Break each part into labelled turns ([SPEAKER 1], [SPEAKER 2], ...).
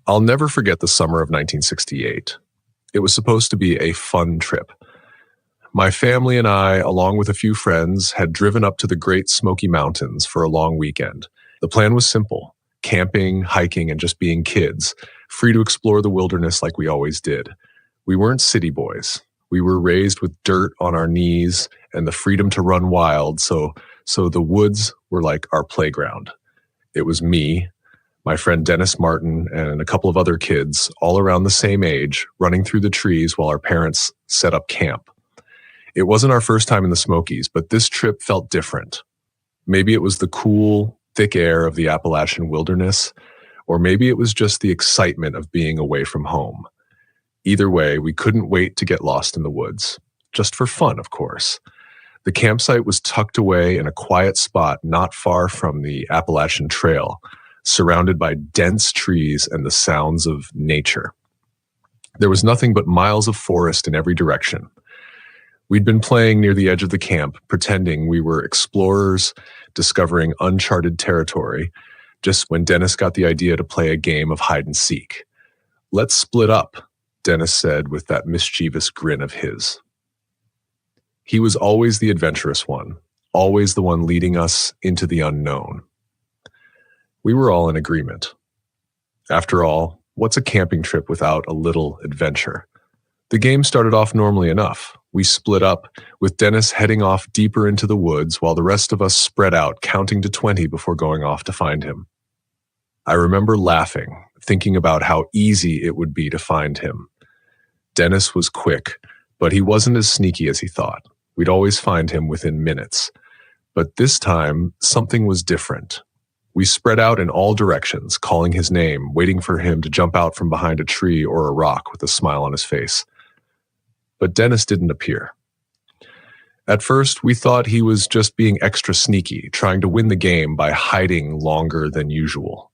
[SPEAKER 1] I'll never forget the summer of 1968. It was supposed to be a fun trip. My family and I, along with a few friends, had driven up to the Great Smoky Mountains for a long weekend. The plan was simple: camping, hiking, and just being kids, free to explore the wilderness like we always did. We weren't city boys. We were raised with dirt on our knees and the freedom to run wild, so the woods were like our playground. It was me, my friend Dennis Martin, and a couple of other kids, all around the same age, running through the trees while our parents set up camp. It wasn't our first time in the Smokies, but this trip felt different. Maybe it was the cool, thick air of the Appalachian wilderness, or maybe it was just the excitement of being away from home. Either way, we couldn't wait to get lost in the woods. Just for fun, of course. The campsite was tucked away in a quiet spot not far from the Appalachian Trail, surrounded by dense trees and the sounds of nature. There was nothing but miles of forest in every direction. We'd been playing near the edge of the camp, pretending we were explorers discovering uncharted territory, just when Dennis got the idea to play a game of hide and seek. "Let's split up," Dennis said with that mischievous grin of his. He was always the adventurous one, always the one leading us into the unknown. We were all in agreement. After all, what's a camping trip without a little adventure? The game started off normally enough. We split up, with Dennis heading off deeper into the woods while the rest of us spread out, counting to 20 before going off to find him. I remember laughing, thinking about how easy it would be to find him. Dennis was quick, but he wasn't as sneaky as he thought. We'd always find him within minutes. But this time, something was different. We spread out in all directions, calling his name, waiting for him to jump out from behind a tree or a rock with a smile on his face. But Dennis didn't appear. At first, we thought he was just being extra sneaky, trying to win the game by hiding longer than usual.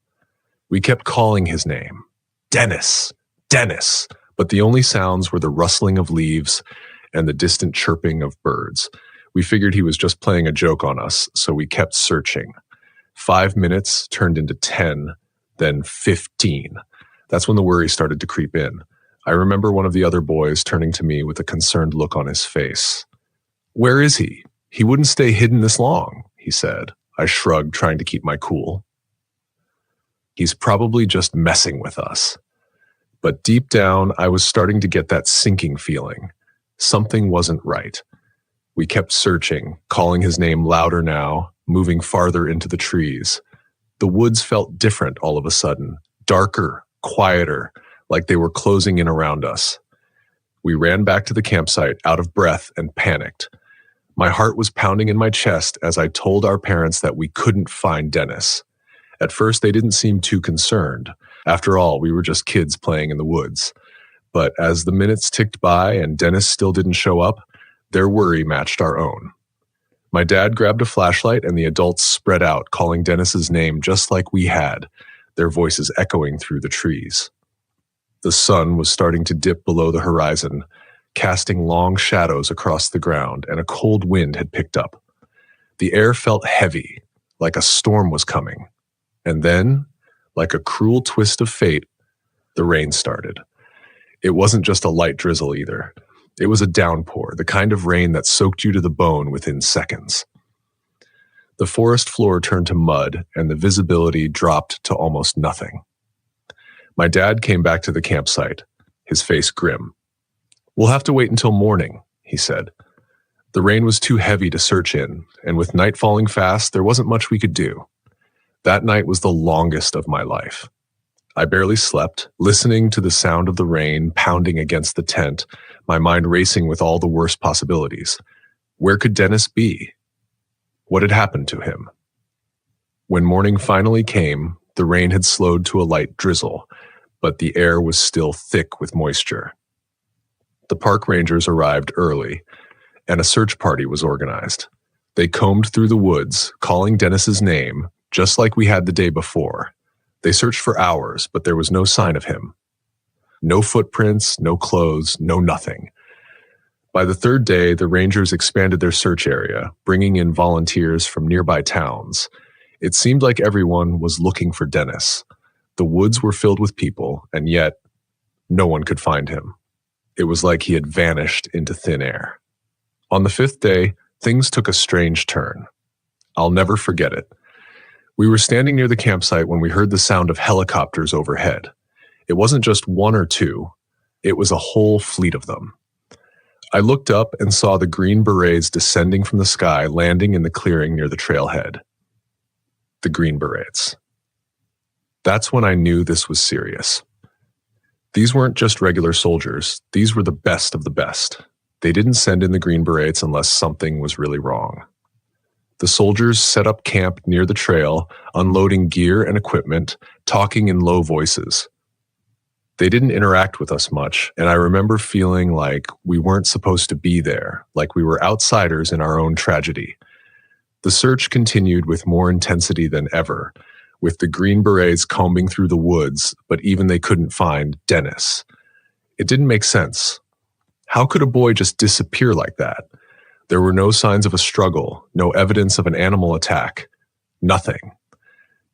[SPEAKER 1] We kept calling his name, "Dennis, Dennis," but the only sounds were the rustling of leaves and the distant chirping of birds. We figured he was just playing a joke on us, so we kept searching. 5 minutes turned into 10, then 15. That's when the worry started to creep in. I remember one of the other boys turning to me with a concerned look on his face. "Where is he? He wouldn't stay hidden this long," he said. I shrugged, trying to keep my cool. "He's probably just messing with us." But deep down, I was starting to get that sinking feeling. Something wasn't right. We kept searching, calling his name louder now, moving farther into the trees. The woods felt different all of a sudden, darker, quieter, like they were closing in around us. We ran back to the campsite, out of breath and panicked. My heart was pounding in my chest as I told our parents that we couldn't find Dennis. At first, they didn't seem too concerned. After all, we were just kids playing in the woods. But as the minutes ticked by and Dennis still didn't show up, their worry matched our own. My dad grabbed a flashlight and the adults spread out, calling Dennis's name just like we had, their voices echoing through the trees. The sun was starting to dip below the horizon, casting long shadows across the ground, and a cold wind had picked up. The air felt heavy, like a storm was coming. And then, like a cruel twist of fate, the rain started. It wasn't just a light drizzle either. It was a downpour, the kind of rain that soaked you to the bone within seconds. The forest floor turned to mud, and the visibility dropped to almost nothing. My dad came back to the campsite, his face grim. "We'll have to wait until morning," he said. The rain was too heavy to search in, and with night falling fast, there wasn't much we could do. That night was the longest of my life. I barely slept, listening to the sound of the rain pounding against the tent, my mind racing with all the worst possibilities. Where could Dennis be? What had happened to him? When morning finally came, the rain had slowed to a light drizzle, but the air was still thick with moisture. The park rangers arrived early, and a search party was organized. They combed through the woods, calling Dennis's name, just like we had the day before. They searched for hours, but there was no sign of him. No footprints, no clothes, no nothing. By the third day, the rangers expanded their search area, bringing in volunteers from nearby towns. It seemed like everyone was looking for Dennis. The woods were filled with people, and yet no one could find him. It was like he had vanished into thin air. On the fifth day, things took a strange turn. I'll never forget it. We were standing near the campsite when we heard the sound of helicopters overhead. It wasn't just one or two, it was a whole fleet of them. I looked up and saw the Green Berets descending from the sky, landing in the clearing near the trailhead. The Green Berets. That's when I knew this was serious. These weren't just regular soldiers, these were the best of the best. They didn't send in the Green Berets unless something was really wrong. The soldiers set up camp near the trail, unloading gear and equipment, talking in low voices. They didn't interact with us much, and I remember feeling like we weren't supposed to be there, like we were outsiders in our own tragedy. The search continued with more intensity than ever, with the Green Berets combing through the woods, but even they couldn't find Dennis. It didn't make sense. How could a boy just disappear like that? There were no signs of a struggle, no evidence of an animal attack. Nothing.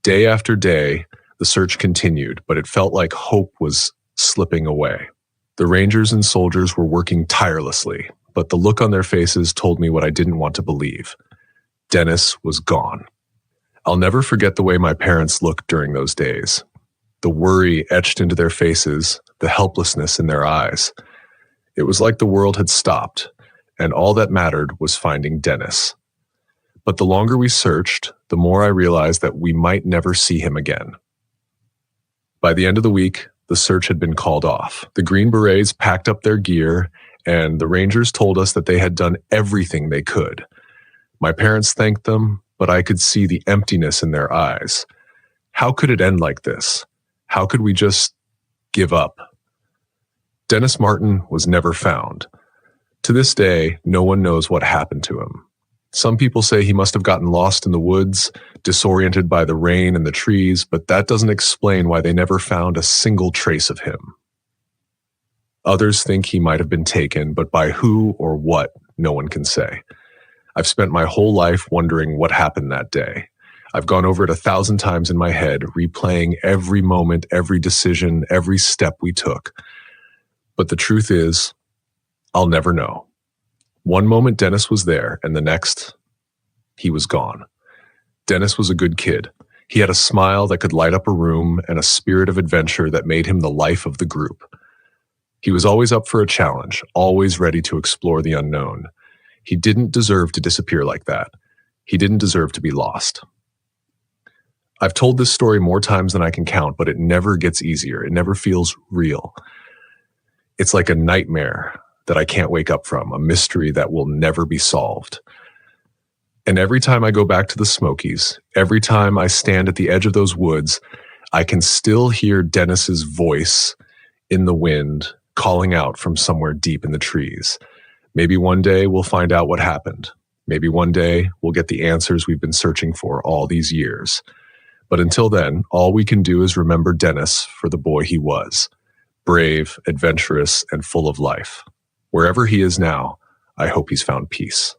[SPEAKER 1] Day after day, the search continued, but it felt like hope was slipping away. The rangers and soldiers were working tirelessly, but the look on their faces told me what I didn't want to believe. Dennis was gone. I'll never forget the way my parents looked during those days. The worry etched into their faces, the helplessness in their eyes. It was like the world had stopped, and all that mattered was finding Dennis. But the longer we searched, the more I realized that we might never see him again. By the end of the week, the search had been called off. The Green Berets packed up their gear, and the rangers told us that they had done everything they could. My parents thanked them, but I could see the emptiness in their eyes. How could it end like this? How could we just give up? Dennis Martin was never found. To this day, no one knows what happened to him. Some people say he must have gotten lost in the woods, disoriented by the rain and the trees, but that doesn't explain why they never found a single trace of him. Others think he might have been taken, but by who or what, no one can say. I've spent my whole life wondering what happened that day. I've gone over it 1,000 times in my head, replaying every moment, every decision, every step we took. But the truth is, I'll never know. One moment Dennis was there, and the next, he was gone. Dennis was a good kid. He had a smile that could light up a room and a spirit of adventure that made him the life of the group. He was always up for a challenge, always ready to explore the unknown. He didn't deserve to disappear like that. He didn't deserve to be lost. I've told this story more times than I can count, but it never gets easier. It never feels real. It's like a nightmare that I can't wake up from, a mystery that will never be solved. And every time I go back to the Smokies, every time I stand at the edge of those woods, I can still hear Dennis's voice in the wind calling out from somewhere deep in the trees. Maybe one day we'll find out what happened. Maybe one day we'll get the answers we've been searching for all these years. But until then, all we can do is remember Dennis for the boy he was, brave, adventurous, and full of life. Wherever he is now, I hope he's found peace.